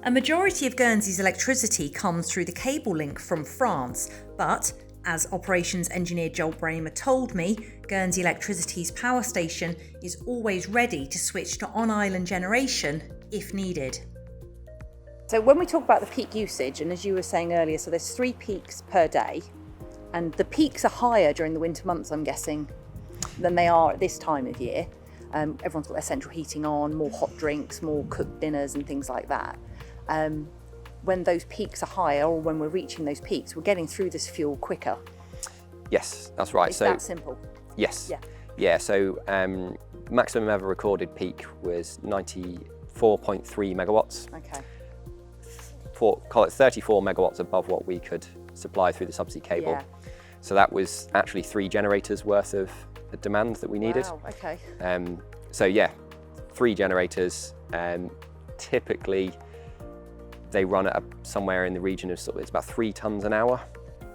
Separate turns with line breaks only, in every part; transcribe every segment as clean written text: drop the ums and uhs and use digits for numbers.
A majority of Guernsey's electricity comes through the cable link from France, but as Operations Engineer Joel Bramer told me, Guernsey Electricity's power station is always ready to switch to on-island generation if needed.
So when we talk about the peak usage, and as you were saying earlier, so there's 3 peaks per day, and the peaks are higher during the winter months, I'm guessing, than they are at this time of year. Everyone's got their central heating on, more hot drinks, more cooked dinners and things like that. When those peaks are higher, or when we're reaching those peaks, we're getting through this fuel quicker.
Yes, that's right.
It's that simple.
Yes.
Yeah.
Yeah, so maximum ever recorded peak was 94.3 megawatts.
Okay.
Call it 34 megawatts above what we could supply through the subsea cable.
Yeah.
So that was actually 3 generators worth of demand that we needed.
Wow, okay.
So yeah, 3 generators. Typically, they run at somewhere in the region of it's about 3 tons an hour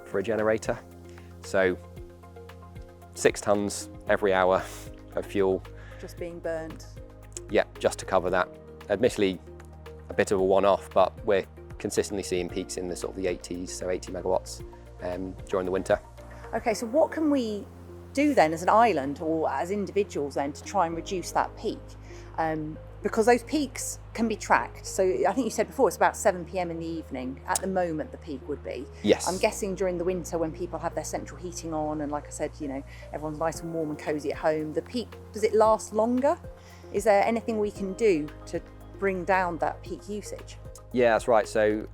for a generator. So 6 tons every hour of fuel.
Just being burned.
Yeah, just to cover that. Admittedly, a bit of a one-off, but we're consistently seeing peaks in the the 80s, so 80 megawatts during the winter.
Okay, so what can we do then as an island or as individuals then to try and reduce that peak? Because those peaks can be tracked. So I think you said before it's about 7 p.m. in the evening at the moment the peak would be.
Yes.
I'm guessing during the winter when people have their central heating on and like I said, everyone's nice and warm and cosy at home, the peak, does it last longer? Is there anything we can do to bring down that peak usage?
Yeah, that's right. So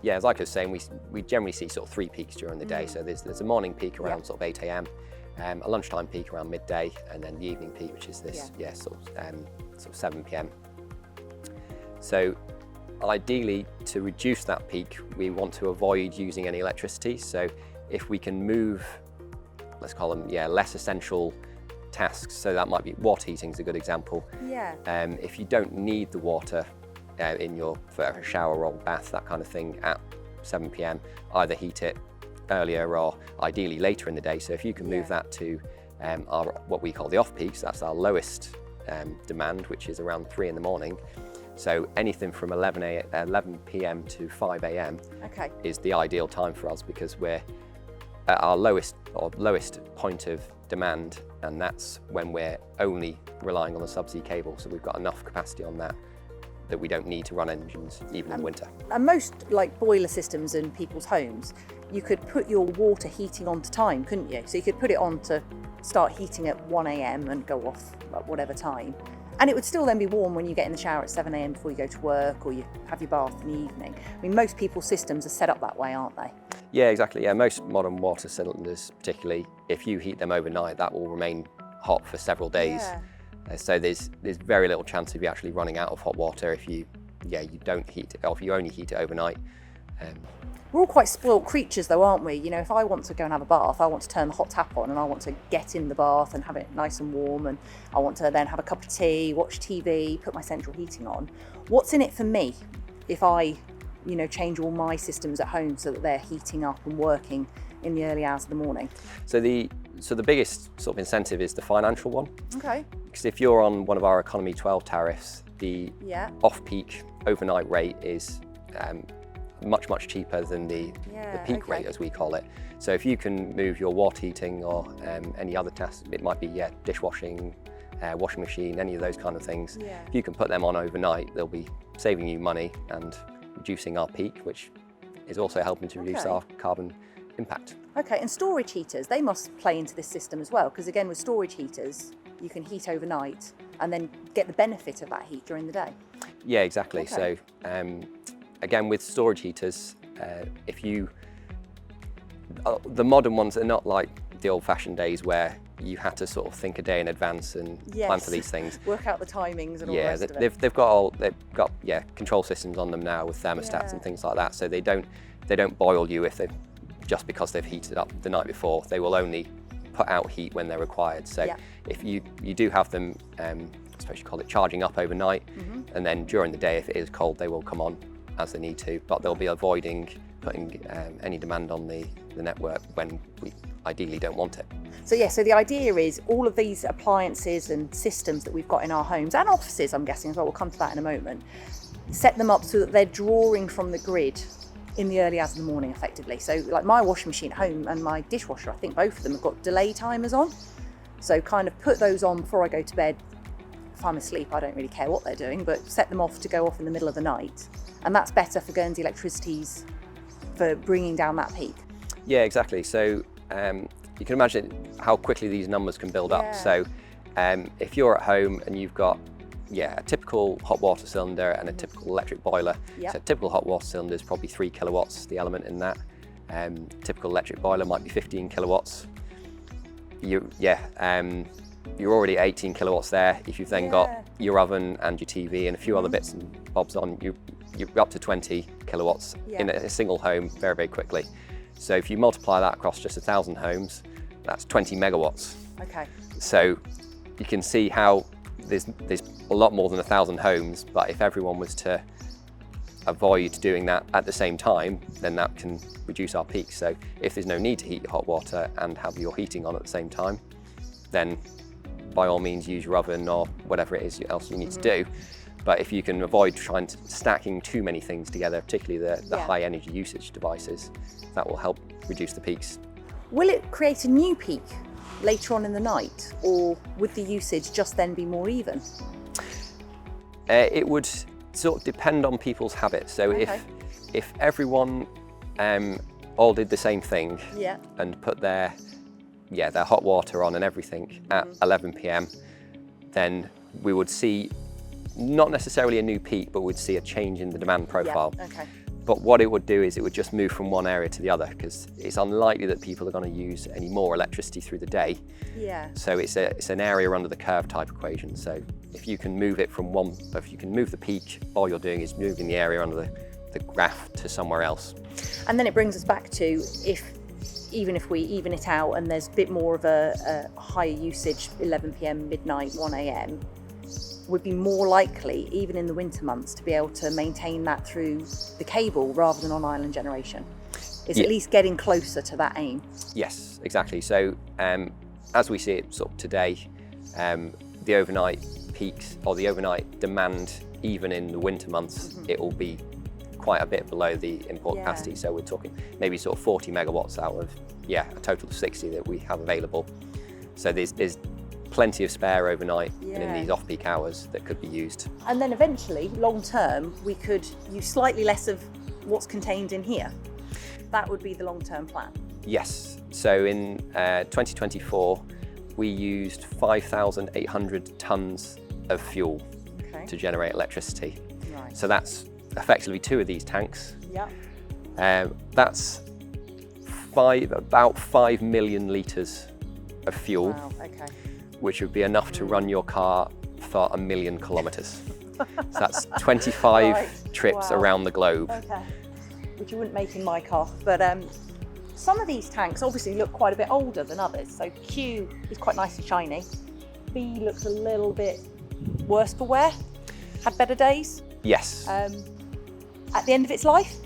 yeah, as I was saying, we generally see 3 peaks during the day. So there's a morning peak around 8 a.m, a lunchtime peak around midday, and then the evening peak, which is this 7 p.m. So ideally, to reduce that peak, we want to avoid using any electricity. So if we can move, let's call them less essential tasks. So that might be water heating is a good example.
Yeah.
If you don't need the water for a shower or bath, that kind of thing, at 7 p.m, either heat it earlier or ideally later in the day. So if you can move that to our what we call the off peaks, that's our lowest demand, which is around 3 in the morning. So anything from 11 p.m. to 5 a.m. is the ideal time for us, because we're at our lowest point of demand, and that's when we're only relying on the subsea cable. So we've got enough capacity on that we don't need to run engines even in winter.
And most boiler systems in people's homes, you could put your water heating on to time, couldn't you? So you could put it on to start heating at 1 a.m. and go off at whatever time. And it would still then be warm when you get in the shower at 7 a.m. before you go to work or you have your bath in the evening. I mean, most people's systems are set up that way, aren't they?
Yeah, exactly. Yeah, most modern water cylinders, particularly, if you heat them overnight, that will remain hot for several days.
Yeah.
So there's very little chance of you actually running out of hot water if you don't heat it, or if you only heat it overnight.
We're all quite spoilt creatures though, aren't we? If I want to go and have a bath, I want to turn the hot tap on and I want to get in the bath and have it nice and warm, and I want to then have a cup of tea, watch TV, put my central heating on. What's in it for me if I, change all my systems at home so that they're heating up and working in the early hours of the morning?
So the biggest incentive is the financial one.
Okay.
Because if you're on one of our Economy 12 tariffs, the off-peak overnight rate is much cheaper than the peak rate, as we call it. So if you can move your water heating or any other tasks, it might be dishwashing, washing machine, any of those kind of things. If you can put them on overnight, they'll be saving you money and reducing our peak, which is also helping to reduce our carbon impact.
Okay, and storage heaters, they must play into this system as well, because again with storage heaters, you can heat overnight and then get the benefit of that heat during the day.
Yeah, exactly.
Okay.
So again, with storage heaters, the modern ones are not like the old-fashioned days where you had to think a day in advance and plan for these things.
Work out the timings and all the rest of it.
They've got control systems on them now with thermostats and things like that. So they don't boil you just because they've heated up the night before. They will only put out heat when they're required. So if you do have them, I suppose you call it charging up overnight, and then during the day, if it is cold, they will come on as they need to, but they'll be avoiding putting any demand on the network when we ideally don't want it.
So the idea is all of these appliances and systems that we've got in our homes and offices, I'm guessing as well, we'll come to that in a moment, set them up so that they're drawing from the grid in the early hours of the morning, effectively. So like my washing machine at home and my dishwasher, I think both of them have got delay timers on. So kind of put those on before I go to bed. If I'm asleep, I don't really care what they're doing, but set them off to go off in the middle of the night. And that's better for Guernsey Electricity's, for bringing down that peak.
Yeah, exactly. So you can imagine how quickly these numbers can build up. So if you're at home and you've got a typical hot water cylinder and a typical electric boiler.
Yep.
So a typical hot water cylinder is probably 3 kilowatts, the element in that. Typical electric boiler might be 15 kilowatts. You're already at 18 kilowatts there. If you've then got your oven and your TV and a few other bits and bobs on, you're up to 20 kilowatts in a single home very, very quickly. So if you multiply that across just 1,000 homes, that's 20 megawatts.
Okay.
So you can see how there's a lot more than 1,000 homes, but if everyone was to avoid doing that at the same time, then that can reduce our peaks. So if there's no need to heat your hot water and have your heating on at the same time, then by all means use your oven or whatever it is else you need to do. But if you can avoid stacking too many things together, particularly the high energy usage devices, that will help reduce the peaks.
Will it create a new peak later on in the night, or would the usage just then be more even?
It would sort of depend on people's habits. So if everyone all did the same thing and put their hot water on and everything at 11 p.m, then we would see not necessarily a new peak, but we'd see a change in the demand profile. But what it would do is it would just move from one area to the other, because it's unlikely that people are going to use any more electricity through the day. So it's an area under the curve type equation. So if you can move it from if you can move the peak, all you're doing is moving the area under the graph to somewhere else.
And then it brings us back to even if we even it out and there's a bit more of a higher usage, 11 p.m, midnight, 1 a.m, would be more likely, even in the winter months, to be able to maintain that through the cable rather than on island generation. It's at least getting closer to that aim. Yes,
exactly. So as we see it sort of today, the overnight peaks or the overnight demand, even in the winter months, it will be quite a bit below the import capacity. So we're talking maybe sort of 40 megawatts out of a total of 60 that we have available. So there's plenty of spare overnight and in these off-peak hours that could be used.
And then eventually, long term, we could use slightly less of what's contained in here. That would be the long-term plan.
Yes. So in 2024, we used 5,800 tonnes of fuel to generate electricity. So that's effectively 2 of these tanks. That's about 5 million litres of fuel. Which would be enough to run your car for 1 million kilometres. So that's 25 trips around the globe.
Which you wouldn't make in my car. But some of these tanks obviously look quite a bit older than others. So Q is quite nice and shiny. B looks a little bit worse for wear. Had better days.
Yes.
At the end of its life?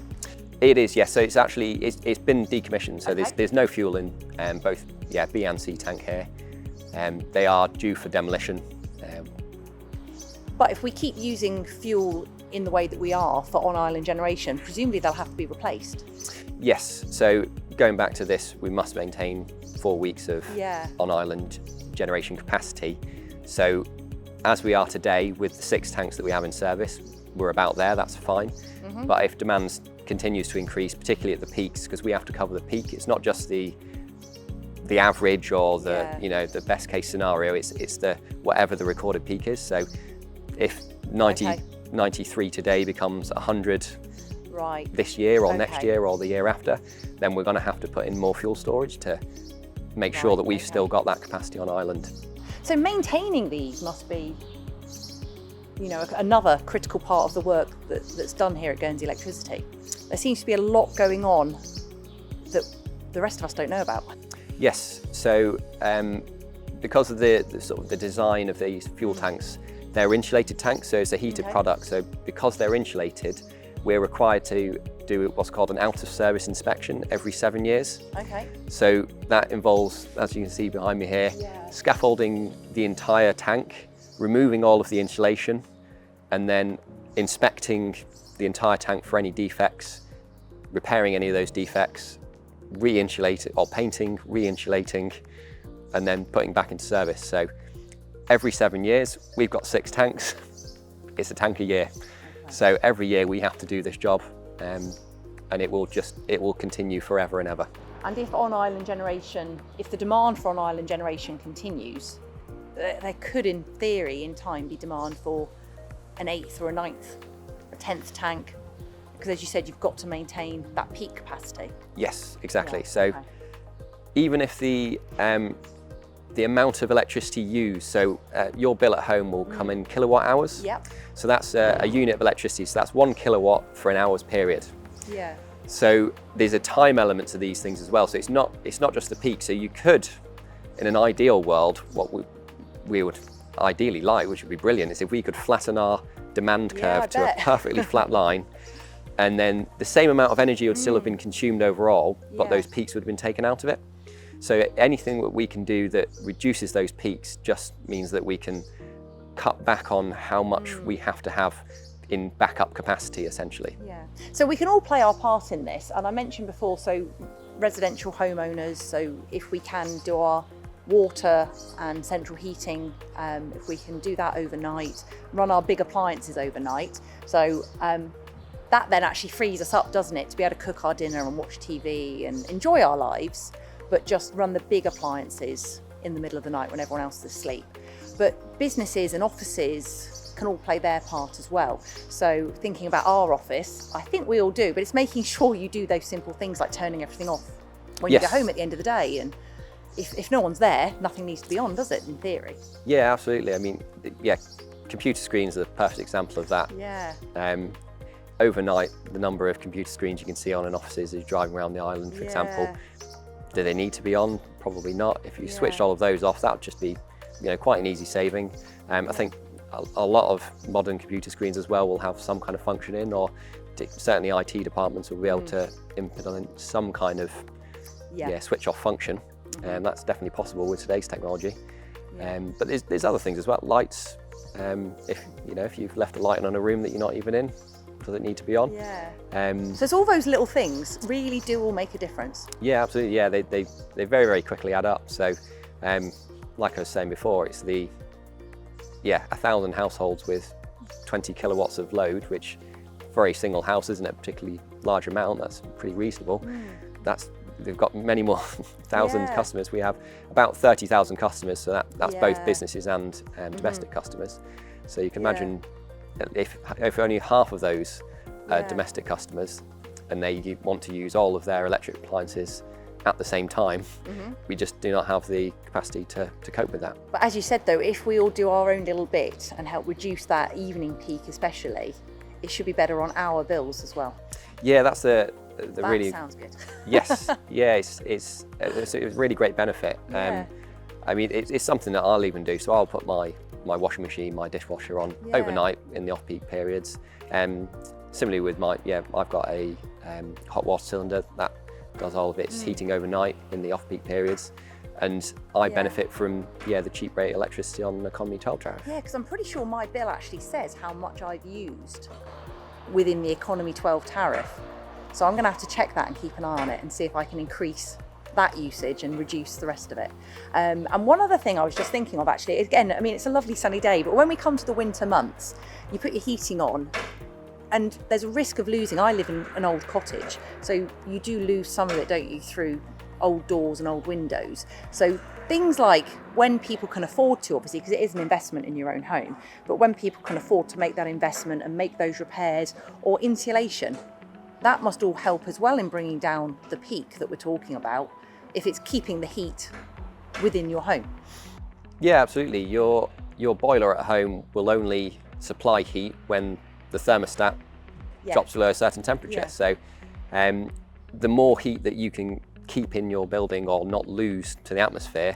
It is, yes. So it's actually, it's been decommissioned. So there's no fuel in both B and C tank here. They are due for demolition.
But if we keep using fuel in the way that we are for on-island generation, presumably they'll have to be replaced.
Yes, so going back to this, we must maintain 4 weeks of on-island generation capacity. So as we are today with the 6 tanks that we have in service, we're about there, that's fine. But if demand continues to increase, particularly at the peaks, because we have to cover the peak, it's not just the average or the best case scenario, it's the whatever the recorded peak is. So if 93 today becomes 100 this year or next year or the year after, then we're going to have to put in more fuel storage to make sure that we've still got that capacity on island.
So maintaining these must be another critical part of the work that's done here at Guernsey Electricity. There seems to be a lot going on that the rest of us don't know about.
Yes, so because of the design of these fuel tanks, they're insulated tanks, so it's a heated product. So because they're insulated, we're required to do what's called an out-of-service inspection every 7 years. So that involves, as you can see behind me here, scaffolding the entire tank, removing all of the insulation, and then inspecting the entire tank for any defects, repairing any of those defects, re-insulating or painting, re-insulating, and then putting back into service. So every 7 years, we've got 6 tanks. It's a tank a year. So every year we have to do this job, and it will continue forever and ever.
And if on-island generation, if the demand for on-island generation continues, there could, in theory, in time, be demand for an 8th or a 9th, a 10th tank, because as you said, you've got to maintain that peak capacity.
Yes, exactly.
Yeah,
So
okay.
even if the amount of electricity used, so your bill at home will come in kilowatt hours.
Yep.
So that's a unit of electricity. So that's 1 kilowatt for an hour's period.
Yeah.
So there's a time element to these things as well. So it's not just the peak. So you could, in an ideal world, what we would ideally like, which would be brilliant, is if we could flatten our demand curve to a perfectly flat line, and then the same amount of energy would still have been consumed overall, but those peaks would have been taken out of it. So anything that we can do that reduces those peaks just means that we can cut back on how much we have to have in backup capacity, essentially.
Yeah. So we can all play our part in this. And I mentioned before, so residential homeowners, so if we can do our water and central heating, if we can do that overnight, run our big appliances overnight. So that then actually frees us up, doesn't it, to be able to cook our dinner and watch TV and enjoy our lives, but just run the big appliances in the middle of the night when everyone else is asleep. But businesses and offices can all play their part as well. So thinking about our office, I think we all do, but it's making sure you do those simple things like turning everything off when you get home at the end of the day. And if no one's there, nothing needs to be on, does it, in theory?
Yeah, absolutely. I mean, yeah, computer screens are the perfect example of that.
Yeah.
Overnight, the number of computer screens you can see on in offices as you're driving around the island, for example, do they need to be on? Probably not. If you switched all of those off, that would just be, quite an easy saving. I think a lot of modern computer screens as well will have some kind of function in, or certainly IT departments will be able to implement some kind of switch off function. And that's definitely possible with today's technology. But there's other things as well. Lights. If you've left a light on a room that you're not even in, does it need to be on?
So it's all those little things really do all make a difference.
Yeah, absolutely. Yeah, they very, very quickly add up. So, like I was saying before, it's 1,000 households with 20 kilowatts of load, which for a single house isn't a particularly large amount. That's pretty reasonable. They've got many more thousand customers. We have about 30,000 customers, so that's both businesses and domestic customers. So you can imagine if only half of those are domestic customers and they want to use all of their electric appliances at the same time, we just do not have the capacity to cope with that.
But as you said though, if we all do our own little bit and help reduce that evening peak especially, it should be better on our bills as well.
Yeah, that's that
really sounds good.
Yes, yeah, it's a really great benefit. I mean, it's something that I'll even do. So I'll put my washing machine, my dishwasher on overnight in the off-peak periods. Similarly with I've got a hot water cylinder that does all of its heating overnight in the off-peak periods. And I benefit from the cheap rate electricity on the economy 12 tariff.
Yeah, because I'm pretty sure my bill actually says how much I've used within the economy 12 tariff. So I'm going to have to check that and keep an eye on it and see if I can increase that usage and reduce the rest of it. And one other thing I was just thinking of actually, again, I mean, it's a lovely sunny day, but when we come to the winter months, you put your heating on and there's a risk of losing. I live in an old cottage, so you do lose some of it, don't you, through old doors and old windows. So things like when people can afford to, obviously, because it is an investment in your own home, but when people can afford to make that investment and make those repairs, or insulation, that must all help as well in bringing down the peak that we're talking about, if it's keeping the heat within your home.
Yeah, absolutely. Your boiler at home will only supply heat when the thermostat drops below a certain temperature. So the more heat that you can keep in your building or not lose to the atmosphere,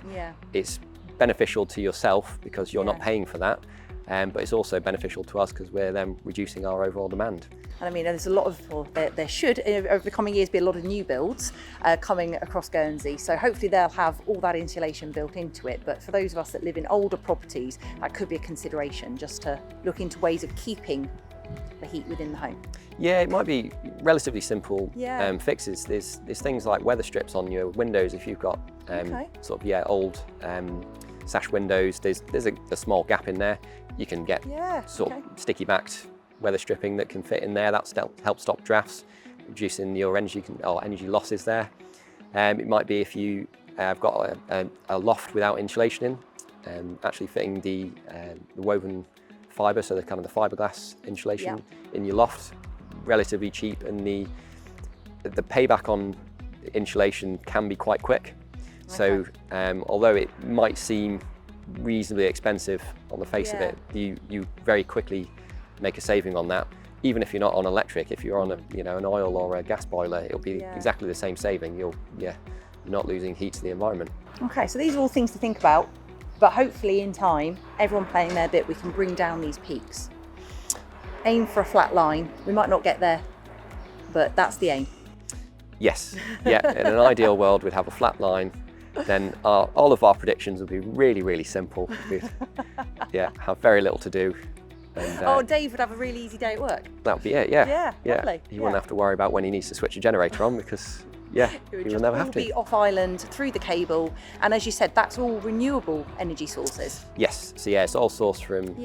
it's beneficial to yourself because you're not paying for that. But it's also beneficial to us because we're then reducing our overall demand. And
I mean, there's a lot of, there should, over the coming years, be a lot of new builds coming across Guernsey. So hopefully they'll have all that insulation built into it. But for those of us that live in older properties, that could be a consideration, just to look into ways of keeping the heat within the home?
Yeah, it might be relatively simple
Yeah.
fixes. There's things like weather strips on your windows if you've got sort of old sash windows. There's a small gap in there. You can get sort of sticky backed weather stripping that can fit in there. That helps stop drafts, reducing your energy losses there. It might be if you have got a loft without insulation in, actually fitting the woven fibre, so the kind of the fiberglass insulation in your loft, relatively cheap, and the payback on insulation can be quite quick. So although it might seem reasonably expensive on the face of it, you very quickly make a saving on that. Even if you're not on electric, if you're on an oil or a gas boiler, it'll be exactly the same saving. You're not losing heat to the environment.
Okay, so these are all things to think about, but hopefully in time, everyone playing their bit, we can bring down these peaks. Aim for a flat line. We might not get there, but that's the aim.
Yes, in an ideal world, we'd have a flat line. Then all of our predictions would be really, really simple. We'd have very little to do. And,
Dave would have a really easy day at work.
That would be it, yeah.
Lovely.
He wouldn't have to worry about when he needs to switch a generator on because, he would never have to.
Be off island through the cable, and as you said, that's all renewable energy sources.
Yes, so it's all sourced from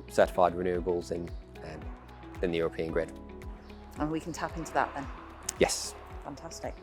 certified renewables in the European grid.
And we can tap into that then.
Yes.
Fantastic.